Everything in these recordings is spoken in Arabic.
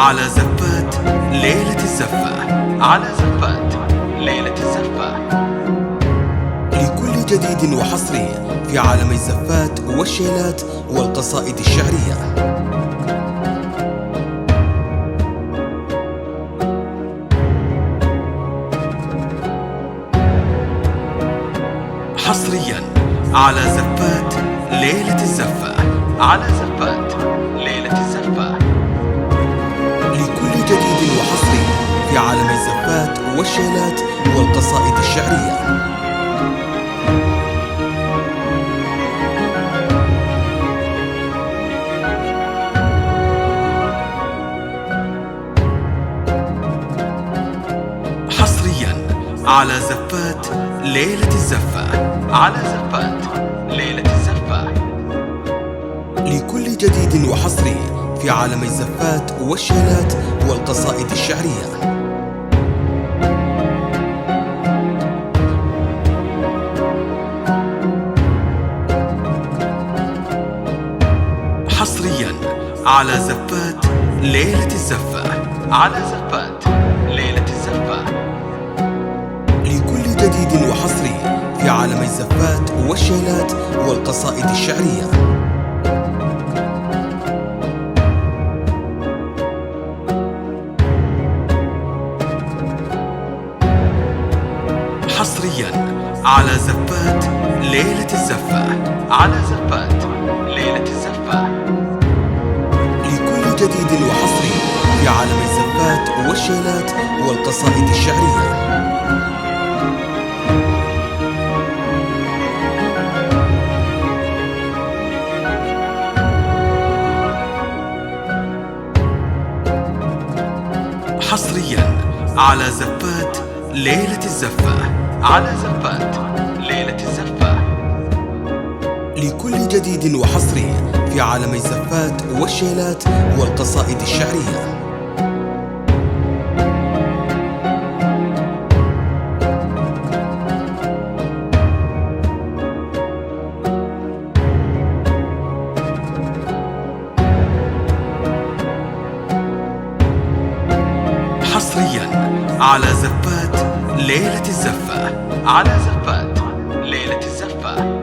على زفات ليلة الزفة، على زفات ليلة الزفة. لكل جديد وحصري في عالم الزفات والشيلات والقصائد الشعرية. حصريا على زفات ليلة الزفة، على زفات ليلة الزفة. لكل جديد وحصري في عالم الزفات والشيلات والقصائد الشعرية. حصريا على زفات ليلة الزفة، على زفات ليلة الزفة. لكل جديد وحصري في عالم الزفات والشيلات والقصائد الشعرية. حصريا على زفات ليلة الزفة، على زفات ليلة الزفة. لكل جديد وحصري في عالم الزفات والشيلات والقصائد الشعرية. حصريا على زفات ليلة الزفة، على زفات ليلة الزفة. لكل جديد وحصري في عالم الزفات والشيلات والقصائد الشعرية. حصريا على زفات ليلة الزفة، على زفات ليلة الزفة. لكل جديد وحصري في عالم الزفات والشيلات والقصائد الشعرية. حصريا على زفات ليلة الزفة، على زفات ليلة الزفة.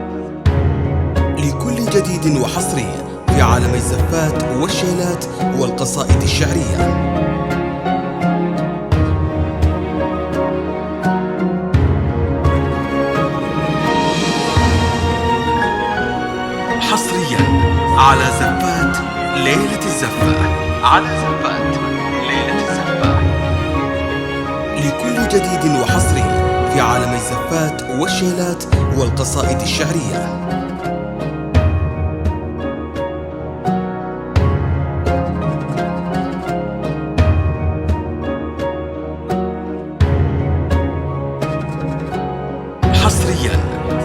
لكل جديد وحصري في عالم الزفات والشيلات والقصائد الشعرية. حصريا على زفات ليلة الزفة، على زفات ليلة الزفة. لكل جديد وحصري في عالم الزفات والشيلات والقصائد الشعرية. حصريا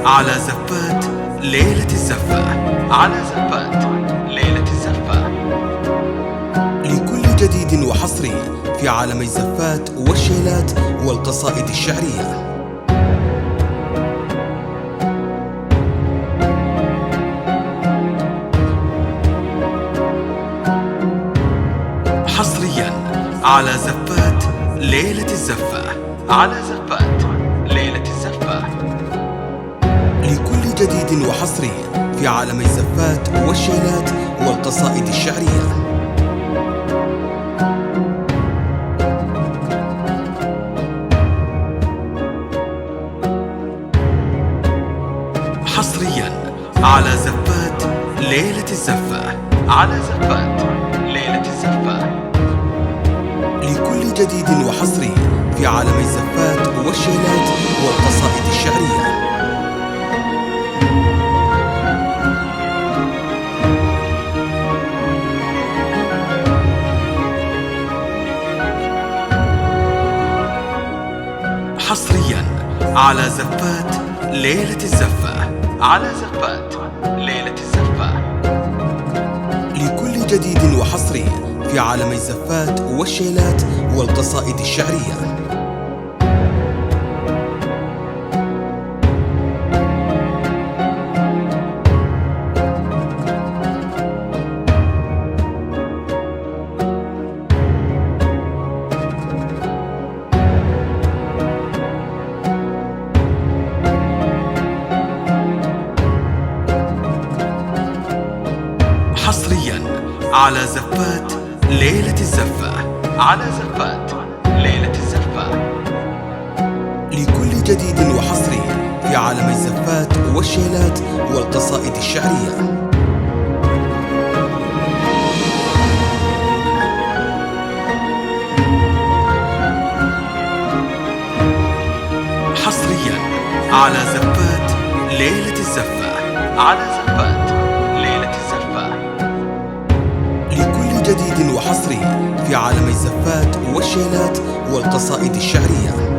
على زفات ليلة الزفة، على زفات ليلة الزفة. لكل جديد وحصري في عالم الزفات والشيلات والقصائد الشعرية. حصريا على زفات ليلة الزفة، على زفات ليلة الزفة. لكل جديد وحصري في عالم الزفات والشيلات والقصائد الشعرية. حصريا على زفات ليلة الزفة، على زفات ليلة الزفة. لكل جديد وحصري في عالم الزفات والشيلات والقصائد الشعرية. حصريا على زفات ليلة الزفة، على زفات ليلة الزفة. لكل جديد وحصري في عالم الزفات والشيلات والقصائد الشعرية. على زفات ليلة الزفة. على زفات ليلة الزفة. لكل جديد وحصري في عالم الزفات والشيلات والقصائد الشعرية. حصريا على زفات ليلة الزفة. على زفات ليلة الزفة. لكل جديد وحصري في عالم الزفات والشيلات والقصائد الشعرية.